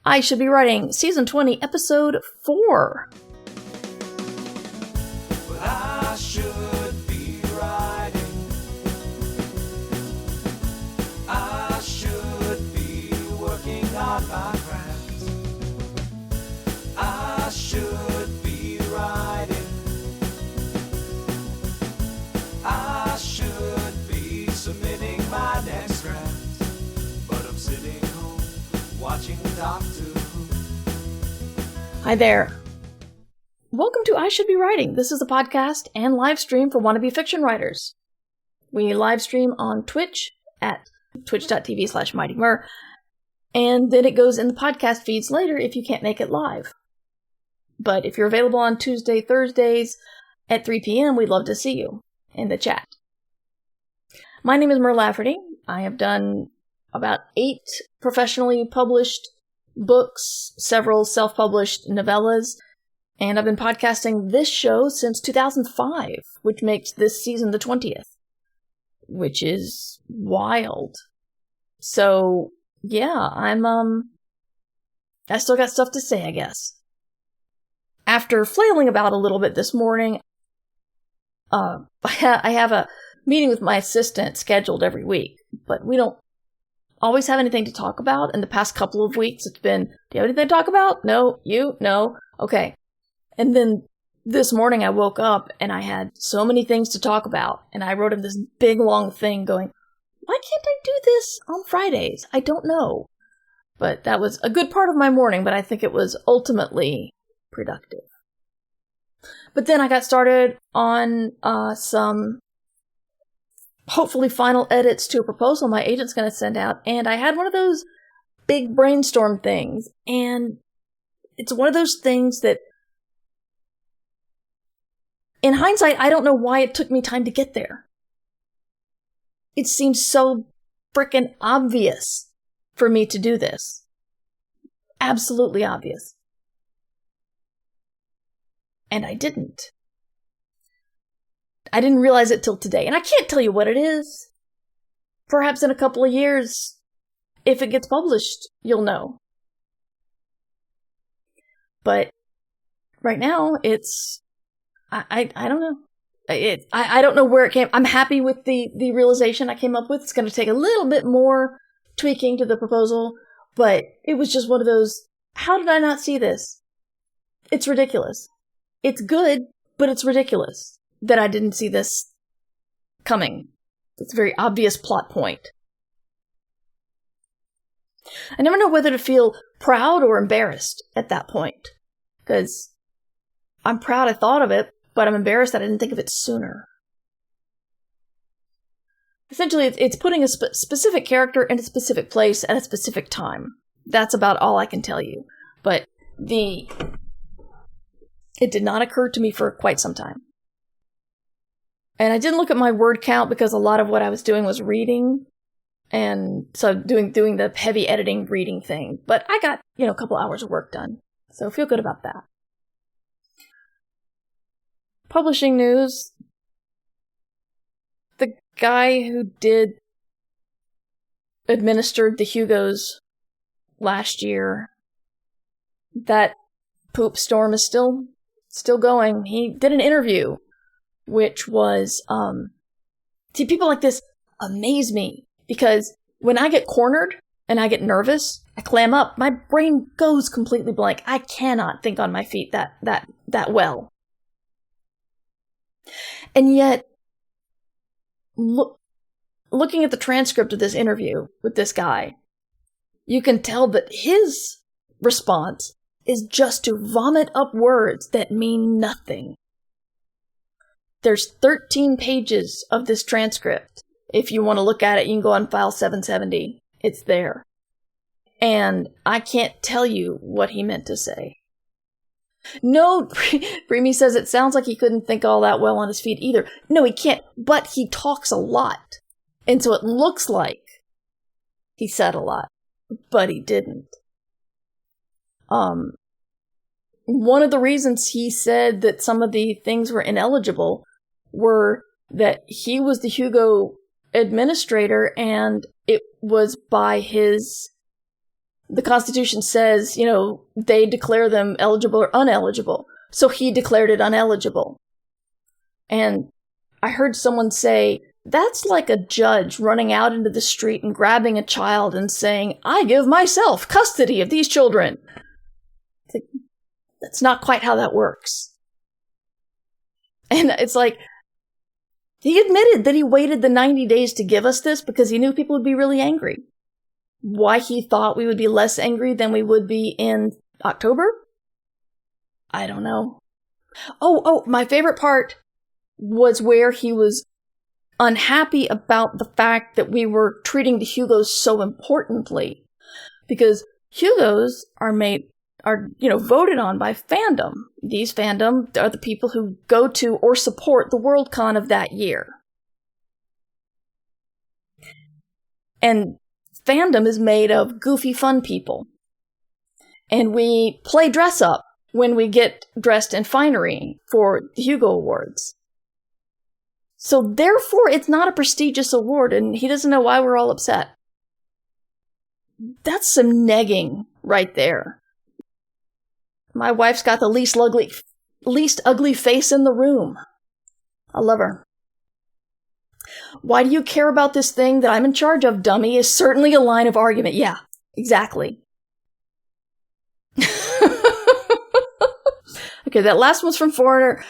I Should Be Writing, Season 20, Episode 4. Well, I should be writing. I should be working on my craft. I should be writing. I should be submitting my next draft. But I'm sitting home watching Doctor Who. Hi there. Welcome to I Should Be Writing. This is a podcast and live stream for wannabe fiction writers. We live stream on Twitch at twitch.tv/MightyMur, and then it goes in the podcast feeds later if you can't make it live. But if you're available on Tuesday, Thursdays at 3 p.m., we'd love to see you in the chat. My name is Mur Lafferty. I have done about 8 professionally published books, several self-published novellas, and I've been podcasting this show since 2005, which makes this season the 20th, which is wild. So, yeah, I still got stuff to say, I guess. After flailing about a little bit this morning, I have a meeting with my assistant scheduled every week, but we don't always have anything to talk about. In the past couple of weeks, it's been, do you have anything to talk about? No? You? No? Okay. And then this morning I woke up and I had so many things to talk about, and I wrote him this big long thing going, why can't I do this on Fridays? I don't know. But that was a good part of my morning, but I think it was ultimately productive. But then I got started on some hopefully final edits to a proposal my agent's going to send out, and I had one of those big brainstorm things, and it's one of those things that, in hindsight, I don't know why it took me time to get there. It seems so frickin' obvious for me to do this. Absolutely obvious. And I didn't. I didn't realize it till today, and I can't tell you what it is. Perhaps in a couple of years, if it gets published, you'll know. But right now, it's, I don't know. I don't know where it came. I'm happy with the realization I came up with. It's going to take a little bit more tweaking to the proposal, but it was just one of those, how did I not see this? It's ridiculous. It's good, but it's ridiculous that I didn't see this coming. It's a very obvious plot point. I never know whether to feel proud or embarrassed at that point, because I'm proud I thought of it, but I'm embarrassed that I didn't think of it sooner. Essentially, it's putting a specific character in a specific place at a specific time. That's about all I can tell you. But it did not occur to me for quite some time. And I didn't look at my word count because a lot of what I was doing was reading. And so doing the heavy editing reading thing. But I got, a couple hours of work done. So feel good about that. Publishing news. The guy who administered the Hugos last year, that poop storm is still going. He did an interview, which was, see, people like this amaze me, because when I get cornered and I get nervous, I clam up, my brain goes completely blank. I cannot think on my feet that well. And yet, looking at the transcript of this interview with this guy, you can tell that his response is just to vomit up words that mean nothing. There's 13 pages of this transcript. If you want to look at it, you can go on file 770. It's there. And I can't tell you what he meant to say. No, Breamy says it sounds like he couldn't think all that well on his feet either. No, he can't, but he talks a lot. And so it looks like he said a lot, but he didn't. One of the reasons he said that some of the things were ineligible were that he was the Hugo administrator, and it was by his the Constitution says, they declare them eligible or uneligible. So he declared it uneligible. And I heard someone say, that's like a judge running out into the street and grabbing a child and saying, I give myself custody of these children. That's not quite how that works. And it's like, he admitted that he waited the 90 days to give us this because he knew people would be really angry. Why he thought we would be less angry than we would be in October? I don't know. Oh, my favorite part was where he was unhappy about the fact that we were treating the Hugos so importantly. Because Hugos are voted on by fandom. These fandom are the people who go to or support the Worldcon of that year. And fandom is made of goofy, fun people. And we play dress up when we get dressed in finery for the Hugo Awards. So therefore, it's not a prestigious award, and he doesn't know why we're all upset. That's some negging right there. My wife's got the least ugly face in the room. I love her. Why do you care about this thing that I'm in charge of, dummy, is certainly a line of argument. Yeah, exactly. Okay, that last one's from Foreigner.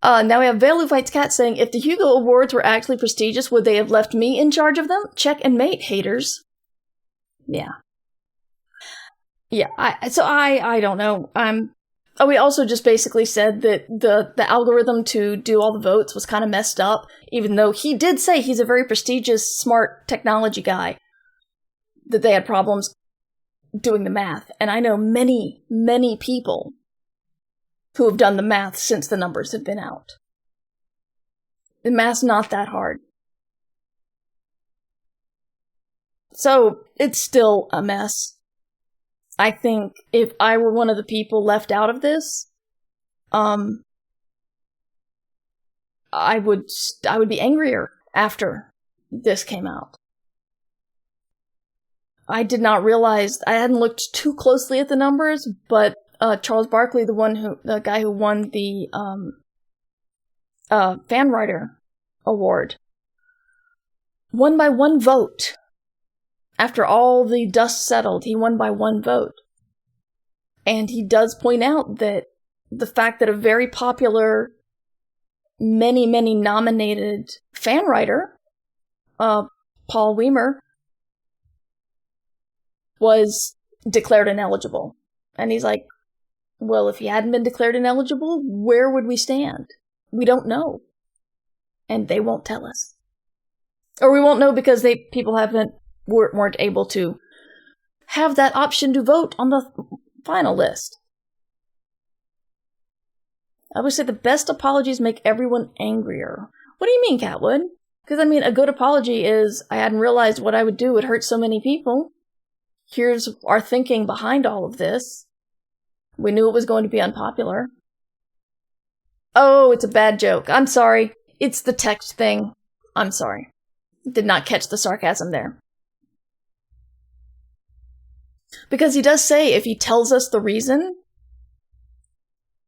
Now we have Vale Who Fights Cat saying, if the Hugo Awards were actually prestigious, would they have left me in charge of them? Check and mate, haters. Yeah. Yeah, I don't know. We also just basically said that the algorithm to do all the votes was kind of messed up, even though he did say he's a very prestigious, smart technology guy, that they had problems doing the math. And I know many, many people who have done the math since the numbers have been out. The math's not that hard. So, it's still a mess. I think if I were one of the people left out of this, I would be angrier after this came out. I did not realize, I hadn't looked too closely at the numbers, but Charles Barkley, the guy who won the fanwriter award, won by one vote. After all the dust settled, he won by one vote. And he does point out that the fact that a very popular, many, many nominated fan writer, Paul Weimer, was declared ineligible. And he's like, well, if he hadn't been declared ineligible, where would we stand? We don't know. And they won't tell us. Or we won't know because people weren't able to have that option to vote on the final list. I would say the best apologies make everyone angrier. What do you mean, Catwood? Because, a good apology is, I hadn't realized what I would do would hurt so many people. Here's our thinking behind all of this. We knew it was going to be unpopular. Oh, it's a bad joke. I'm sorry. It's the text thing. I'm sorry. Did not catch the sarcasm there. Because he does say, if he tells us the reason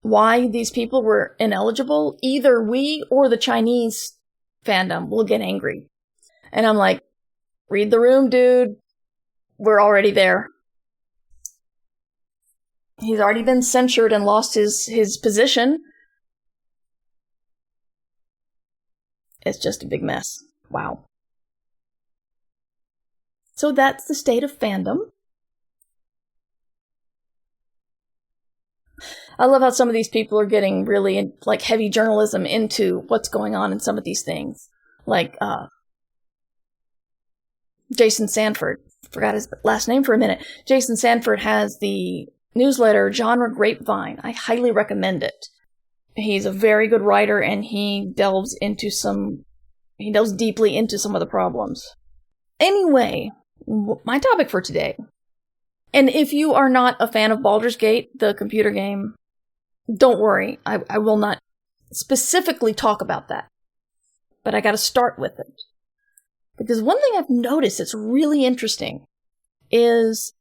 why these people were ineligible, either we or the Chinese fandom will get angry. And I'm like, read the room, dude. We're already there. He's already been censured and lost his position. It's just a big mess. Wow. So that's the state of fandom. I love how some of these people are getting really heavy journalism into what's going on in some of these things. Like Jason Sanford. Forgot his last name for a minute. Jason Sanford has the newsletter Genre Grapevine. I highly recommend it. He's a very good writer, and he delves deeply into some of the problems. Anyway, my topic for today. And if you are not a fan of Baldur's Gate, the computer game, don't worry. I will not specifically talk about that. But I gotta start with it. Because one thing I've noticed that's really interesting is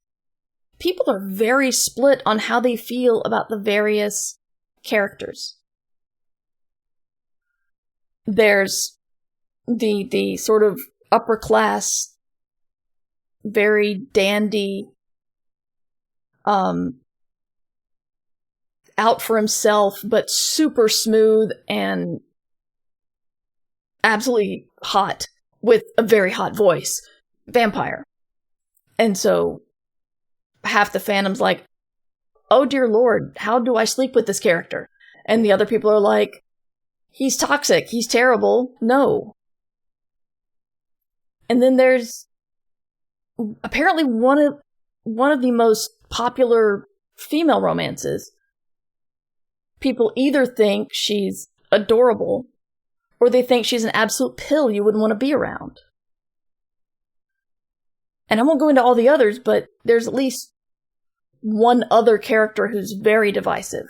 people are very split on how they feel about the various characters. There's the sort of upper class, very dandy, out for himself, but super smooth and absolutely hot, with a very hot voice, vampire. And so half the fandom's like, oh dear lord, how do I sleep with this character? And the other people are like, he's toxic, he's terrible, no. And then there's apparently one of the most popular female romances. People either think she's adorable, or they think she's an absolute pill you wouldn't want to be around. And I won't go into all the others, but there's at least one other character who's very divisive.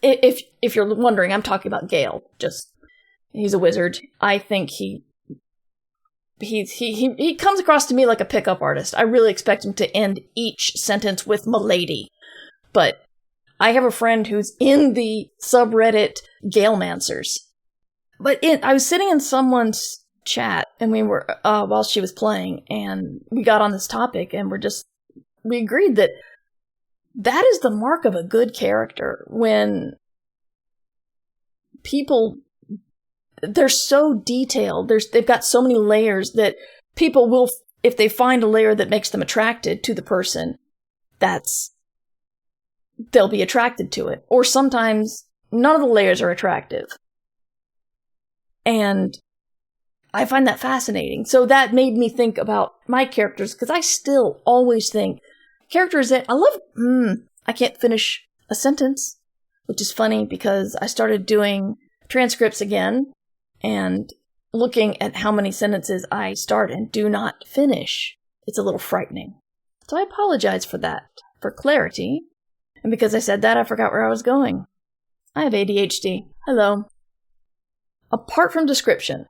If you're wondering, I'm talking about Gale. He's a wizard. I think he comes across to me like a pickup artist. I really expect him to end each sentence with "Milady." But I have a friend who's in the subreddit Galemancers. But I was sitting in someone's chat, and we were, while she was playing, and we got on this topic, and we agreed that is the mark of a good character, when people, they're so detailed, they've got so many layers that people will, if they find a layer that makes them attracted to the person, they'll be attracted to it. Or sometimes none of the layers are attractive. And I find that fascinating. So that made me think about my characters, because I still always think characters that I can't finish a sentence, which is funny because I started doing transcripts again and looking at how many sentences I start and do not finish. It's a little frightening. So I apologize for that, for clarity. And because I said that, I forgot where I was going. I have ADHD. Hello. Apart from description,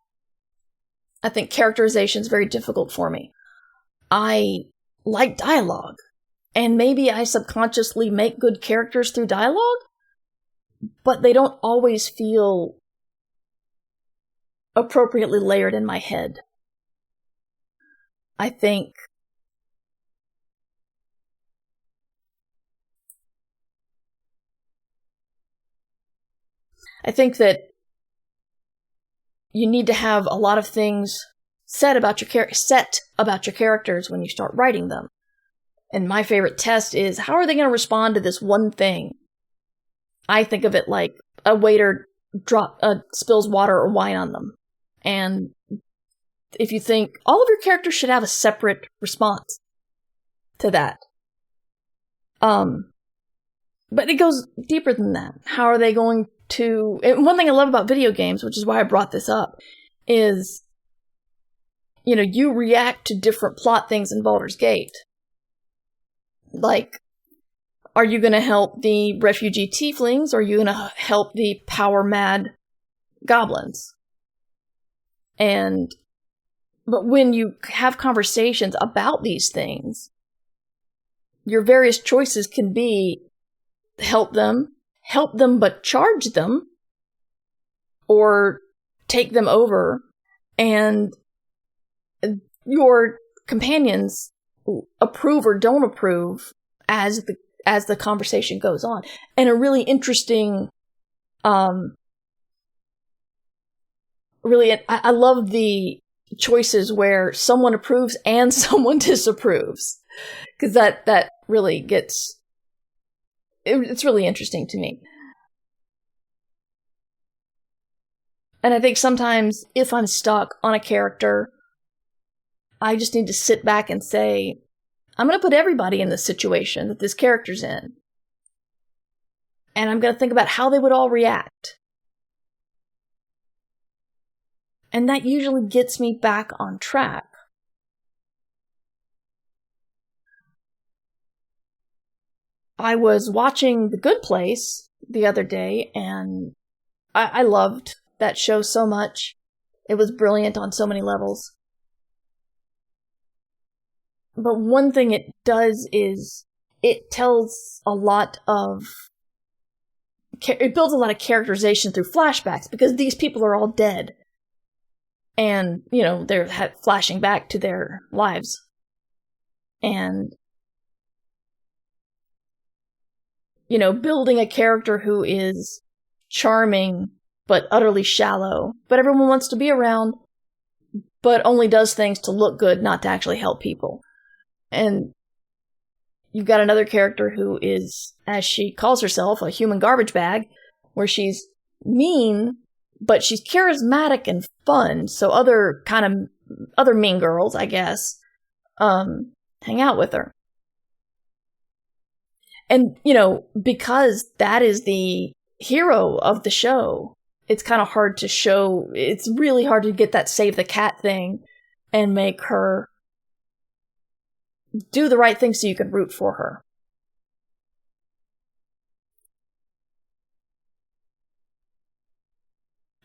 I think characterization is very difficult for me. I like dialogue, and maybe I subconsciously make good characters through dialogue, but they don't always feel appropriately layered in my head. I think that you need to have a lot of things set about your characters when you start writing them. And my favorite test is, how are they going to respond to this one thing? I think of it like a waiter spills water or wine on them. And if you think, all of your characters should have a separate response to that. But it goes deeper than that. How are they going to... And one thing I love about video games, which is why I brought this up, is, you react to different plot things in Baldur's Gate. Like, are you going to help the refugee tieflings, or are you going to help the power-mad goblins? But when you have conversations about these things, your various choices can be help them but charge them, or take them over, and your companions approve or don't approve as the conversation goes on. And a really interesting, I love the choices where someone approves and someone disapproves, because that really gets... It's really interesting to me. And I think sometimes if I'm stuck on a character, I just need to sit back and say, I'm going to put everybody in the situation that this character's in. And I'm going to think about how they would all react. And that usually gets me back on track. I was watching The Good Place the other day, and I loved that show so much. It was brilliant on so many levels. But one thing it does is it tells a lot of... It builds a lot of characterization through flashbacks, because these people are all dead. And, they're flashing back to their lives. And, building a character who is charming, but utterly shallow. But everyone wants to be around, but only does things to look good, not to actually help people. And you've got another character who is, as she calls herself, a human garbage bag, where she's mean, but she's charismatic and fun, so other mean girls, I guess, hang out with her. And, because that is the hero of the show, it's kind of hard to show, it's really hard to get that save the cat thing and make her do the right thing so you can root for her.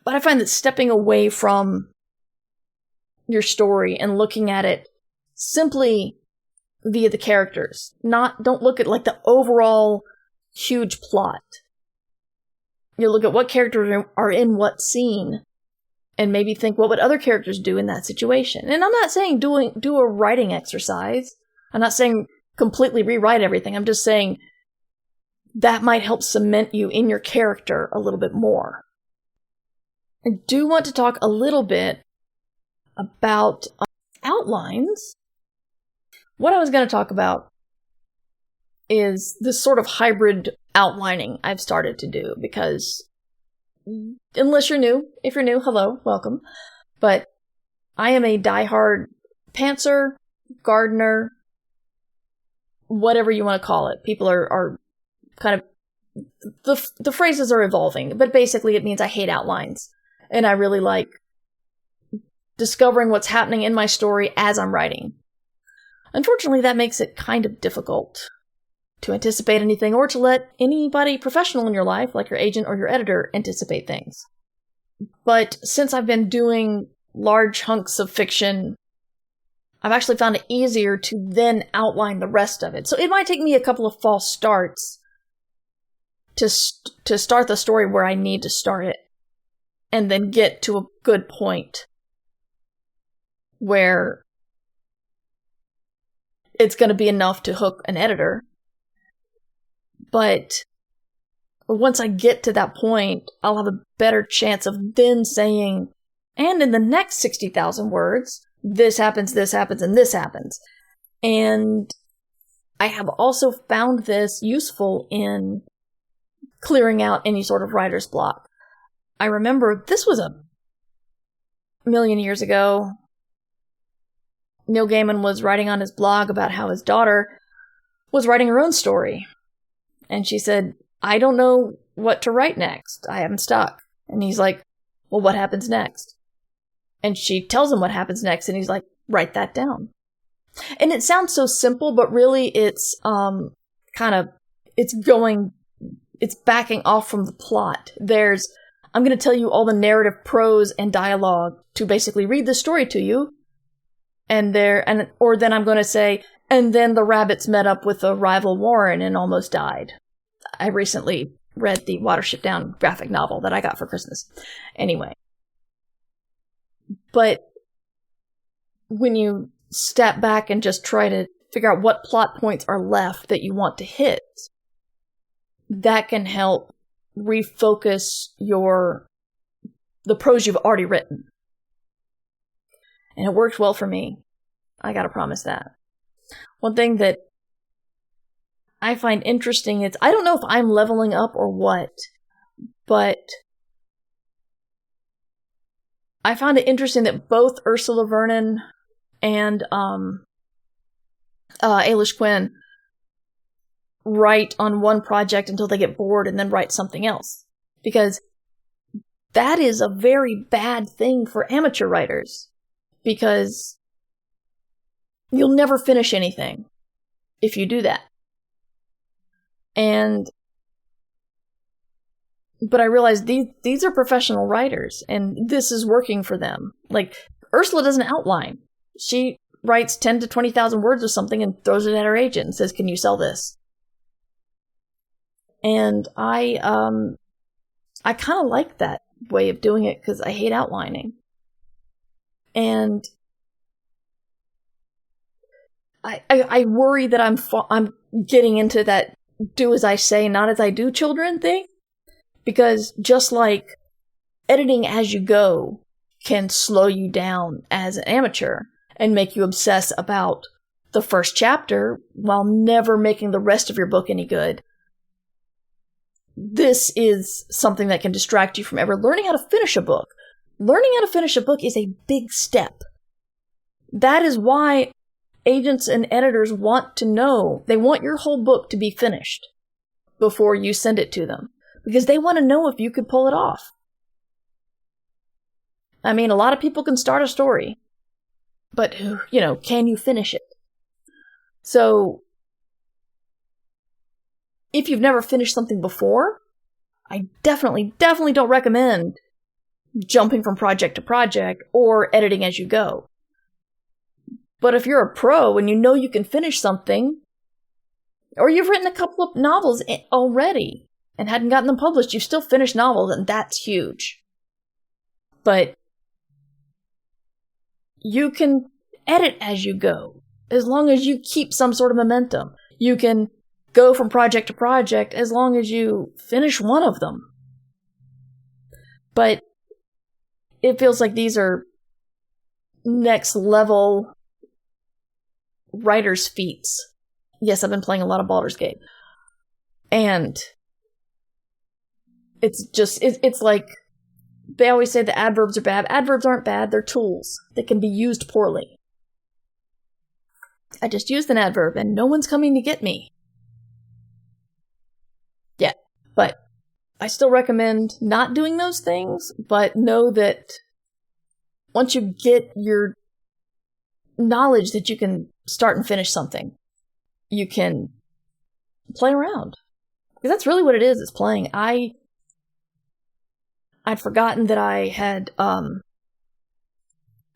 But I find that stepping away from your story and looking at it simply via the characters, don't look at like the overall huge plot. You look at what characters are in what scene, and maybe think, what would other characters do in that situation? And I'm not saying do a writing exercise. I'm not saying completely rewrite everything. I'm just saying that might help cement you in your character a little bit more. I do want to talk a little bit about outlines. What I was going to talk about is this sort of hybrid outlining I've started to do, because unless you're new, if you're new, hello, welcome. But I am a diehard pantser, gardener, whatever you want to call it. People are kind of, the phrases are evolving, but basically it means I hate outlines. And I really like discovering what's happening in my story as I'm writing. Unfortunately, that makes it kind of difficult to anticipate anything, or to let anybody professional in your life, like your agent or your editor, anticipate things. But since I've been doing large hunks of fiction, I've actually found it easier to then outline the rest of it. So it might take me a couple of false starts to start the story where I need to start it, and then get to a good point where it's going to be enough to hook an editor. But once I get to that point, I'll have a better chance of then saying, and in the next 60,000 words, this happens, and this happens. And I have also found this useful in clearing out any sort of writer's block. I remember this was a million years ago. Neil Gaiman was writing on his blog about how his daughter was writing her own story. And she said, I don't know what to write next. I am stuck. And he's like, well, what happens next? And she tells him what happens next, and he's like, write that down. And it sounds so simple, but really it's it's backing off from the plot. I'm going to tell you all the narrative prose and dialogue to basically read the story to you. Or then I'm going to say, and then the rabbits met up with a rival Warren and almost died. I recently read the Watership Down graphic novel that I got for Christmas. Anyway. But when you step back and just try to figure out what plot points are left that you want to hit, that can help refocus the prose you've already written. And it worked well for me. I gotta promise that. One thing that I find interesting is, I don't know if I'm leveling up or what, but I found it interesting that both Ursula Vernon and Ailish Quinn write on one project until they get bored and then write something else. Because that is a very bad thing for amateur writers. Because you'll never finish anything if you do that. But I realized these are professional writers, and this is working for them. Like, Ursula doesn't outline. She writes 10 to 20,000 words of something and throws it at her agent and says, can you sell this? And I kind of like that way of doing it because I hate outlining. And I worry that I'm getting into that do as I say, not as I do children thing. Because just like editing as you go can slow you down as an amateur and make you obsess about the first chapter while never making the rest of your book any good. This is something that can distract you from ever learning how to finish a book. Learning how to finish a book is a big step. That is why agents and editors want to know. They want your whole book to be finished before you send it to them. Because they want to know if you could pull it off. I mean, a lot of people can start a story. But, can you finish it? So, if you've never finished something before, I definitely don't recommend jumping from project to project or editing as you go. But if you're a pro and you know you can finish something, or you've written a couple of novels already and hadn't gotten them published, you've still finished novels, and that's huge. But you can edit as you go, as long as you keep some sort of momentum. You can go from project to project as long as you finish one of them. But it feels like these are next level writer's feats. Yes, I've been playing a lot of Baldur's Gate. And it's like, they always say the adverbs are bad. Adverbs aren't bad, they're tools. They can be used poorly. I just used an adverb and no one's coming to get me. Yeah, but I still recommend not doing those things, but know that once you get your knowledge that you can start and finish something, you can play around. Because that's really what it is playing. I'd forgotten that I had,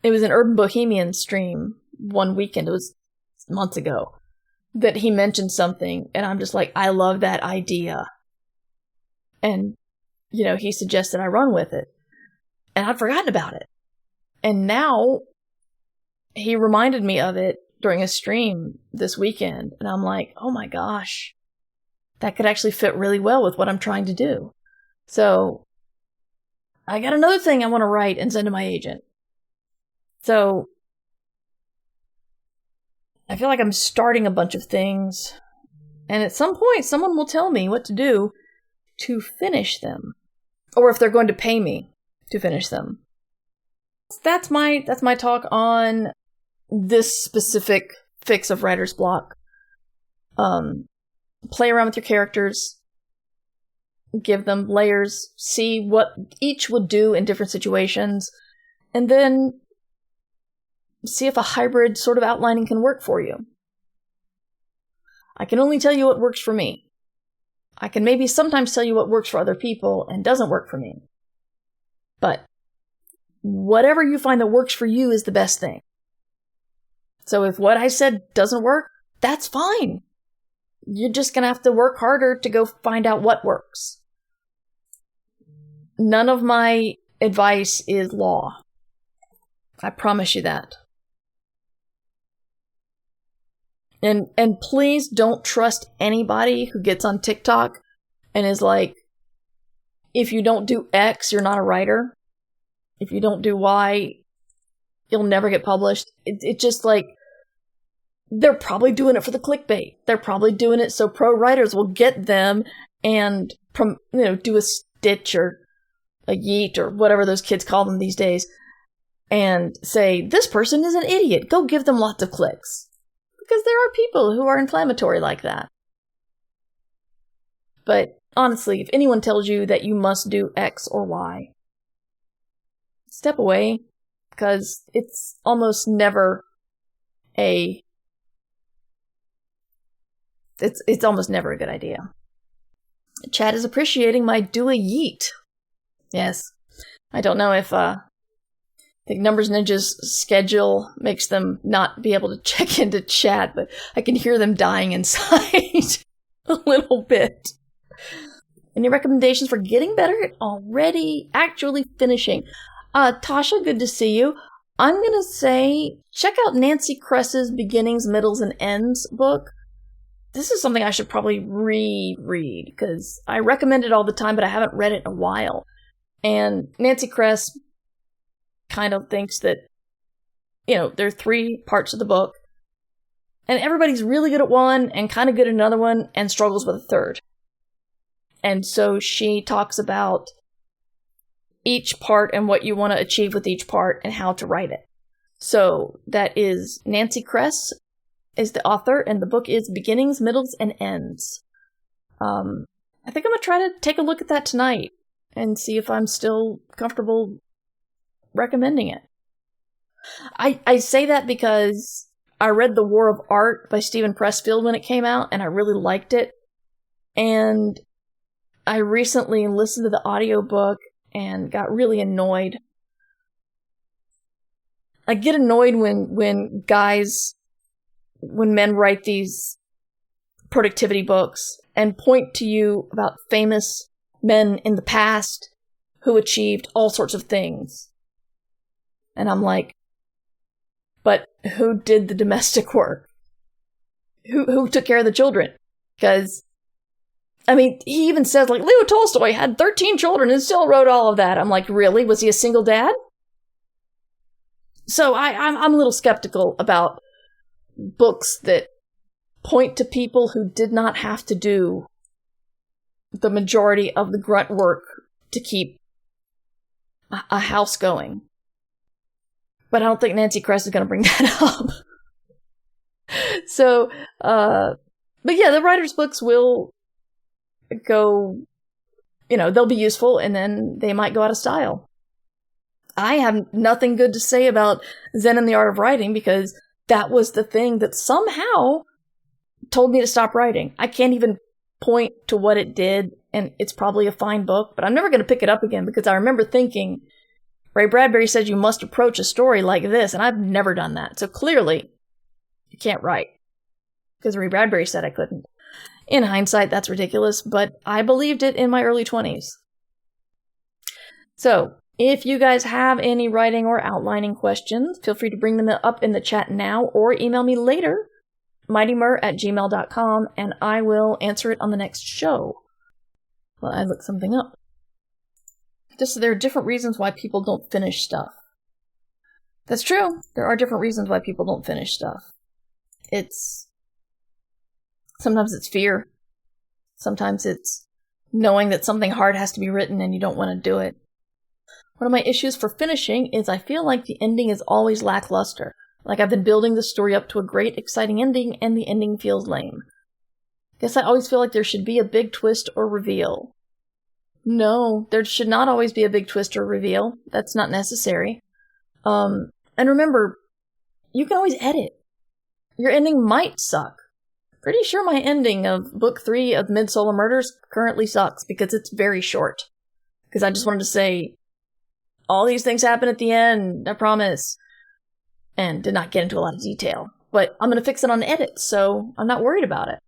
it was an Urban Bohemian stream one weekend, it was months ago, that he mentioned something, and I'm just like, I love that idea. And, he suggested I run with it. And I'd forgotten about it. And now, he reminded me of it during a stream this weekend, and I'm like, oh my gosh, that could actually fit really well with what I'm trying to do. So, I got another thing I want to write and send to my agent. So, I feel like I'm starting a bunch of things, and at some point, someone will tell me what to do to finish them, or if they're going to pay me to finish them. That's my talk on this specific fix of writer's block. Play around with your characters. Give them layers, see what each would do in different situations, and then see if a hybrid sort of outlining can work for you. I can only tell you what works for me. I can maybe sometimes tell you what works for other people and doesn't work for me. But whatever you find that works for you is the best thing. So if what I said doesn't work, that's fine. You're just going to have to work harder to go find out what works. None of my advice is law. I promise you that. And please don't trust anybody who gets on TikTok and is like, if you don't do X, you're not a writer. If you don't do Y, you'll never get published. It's just like, they're probably doing it for the clickbait. They're probably doing it so pro writers will get them and do a stitch or a yeet or whatever those kids call them these days, and say, this person is an idiot. Go give them lots of clicks. Because there are people who are inflammatory like that. But honestly, if anyone tells you that you must do X or Y, step away, because it's almost never it's almost never a good idea. Chat is appreciating my do a yeet. Yes. I don't know if the Numbers Ninja's schedule makes them not be able to check into chat, but I can hear them dying inside a little bit. Any recommendations for getting better at already actually finishing? Tasha, good to see you. I'm going to say check out Nancy Kress's Beginnings, Middles, and Ends book. This is something I should probably reread, because I recommend it all the time, but I haven't read it in a while. And Nancy Kress kind of thinks that, there are 3 parts of the book, and everybody's really good at one, and kind of good at another one, and struggles with a third. And so she talks about each part and what you want to achieve with each part and how to write it. So that is Nancy Kress is the author, and the book is Beginnings, Middles, and Ends. I think I'm going to try to take a look at that tonight and see if I'm still comfortable recommending it. I say that because I read The War of Art by Stephen Pressfield when it came out, and I really liked it. And I recently listened to the audiobook and got really annoyed. I get annoyed when men write these productivity books and point to you about famous men in the past who achieved all sorts of things. And I'm like, but who did the domestic work? Who took care of the children? Because, he even says, Leo Tolstoy had 13 children and still wrote all of that. I'm like, really? Was he a single dad? So I'm a little skeptical about books that point to people who did not have to do the majority of the grunt work to keep a house going. But I don't think Nancy Kress is going to bring that up. So, but yeah, the writer's books will go, they'll be useful, and then they might go out of style. I have nothing good to say about Zen and the Art of Writing, because that was the thing that somehow told me to stop writing. I can't even point to what it did, and it's probably a fine book, but I'm never going to pick it up again, because I remember thinking, Ray Bradbury said you must approach a story like this, and I've never done that. So clearly, you can't write, because Ray Bradbury said I couldn't. In hindsight, that's ridiculous, but I believed it in my early 20s. So, if you guys have any writing or outlining questions, feel free to bring them up in the chat now, or email me later, mightymur@gmail.com, and I will answer it on the next show. Well, I look something up. Just there are different reasons why people don't finish stuff. That's true. There are different reasons why people don't finish stuff. Sometimes it's fear. Sometimes it's knowing that something hard has to be written and you don't want to do it. One of my issues for finishing is I feel like the ending is always lackluster. Like I've been building the story up to a great, exciting ending, and the ending feels lame. Guess I always feel like there should be a big twist or reveal. No, there should not always be a big twist or reveal. That's not necessary. And remember, you can always edit. Your ending might suck. Pretty sure my ending of Book 3 of Midsolar Murders currently sucks because it's very short. Because I just wanted to say, all these things happen at the end, I promise. And did not get into a lot of detail. But I'm going to fix it on edit, so I'm not worried about it.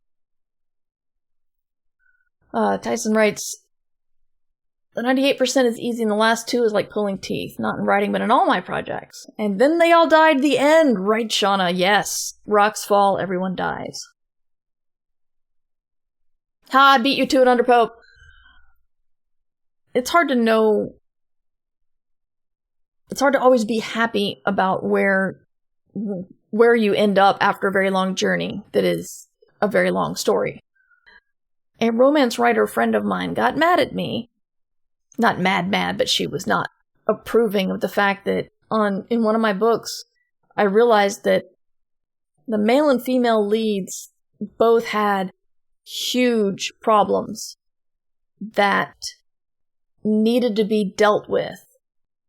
Tyson writes, the 98% is easy and the last 2 is like pulling teeth. Not in writing, but in all my projects. And then they all died at the end. Right, Shauna? Yes. Rocks fall, everyone dies. Ha, I beat you to it, Underpope. It's hard to know. It's hard to always be happy about where you end up after a very long journey that is a very long story. A romance writer friend of mine got mad at me. Not mad, but she was not approving of the fact that in one of my books, I realized that the male and female leads both had huge problems that needed to be dealt with.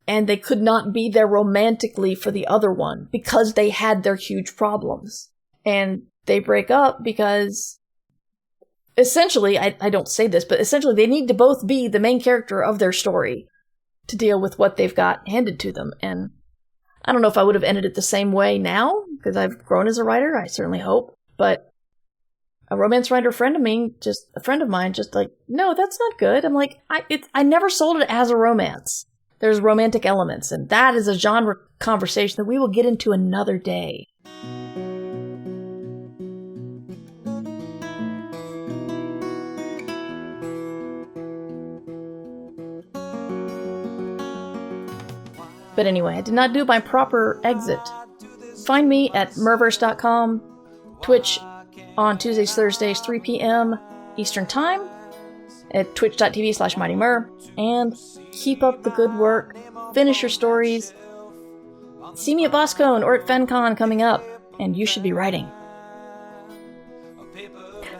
And they could not be there romantically for the other one because they had their huge problems. And they break up because, essentially, I don't say this, but essentially they need to both be the main character of their story to deal with what they've got handed to them. And I don't know if I would have ended it the same way now, because I've grown as a writer, I certainly hope. But a romance writer friend of mine, just like, no, that's not good. I'm like, I never sold it as a romance. There's romantic elements, and that is a genre conversation that we will get into another day. But anyway, I did not do my proper exit. Find me at merverse.com, Twitch on Tuesdays, Thursdays, 3 p.m. Eastern Time, at twitch.tv/MightyMer, and keep up the good work. Finish your stories. See me at BossCon or at FenCon coming up, and you should be writing.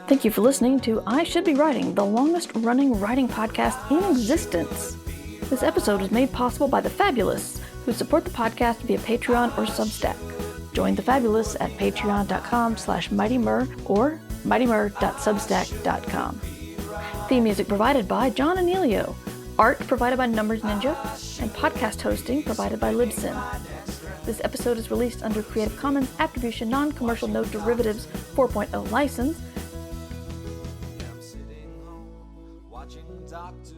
Thank you for listening to I Should Be Writing, the longest-running writing podcast in existence. This episode was made possible by the Fabulous, who support the podcast via Patreon or Substack. Join the Fabulous at patreon.com/MightyMer or mightymer.substack.com. Theme music provided by John Anelio. Art provided by Numbers Ninja, and podcast hosting provided by Libsyn. This episode is released under Creative Commons Attribution Non-Commercial No Derivatives 4.0 license. I'm sitting home watching Doctor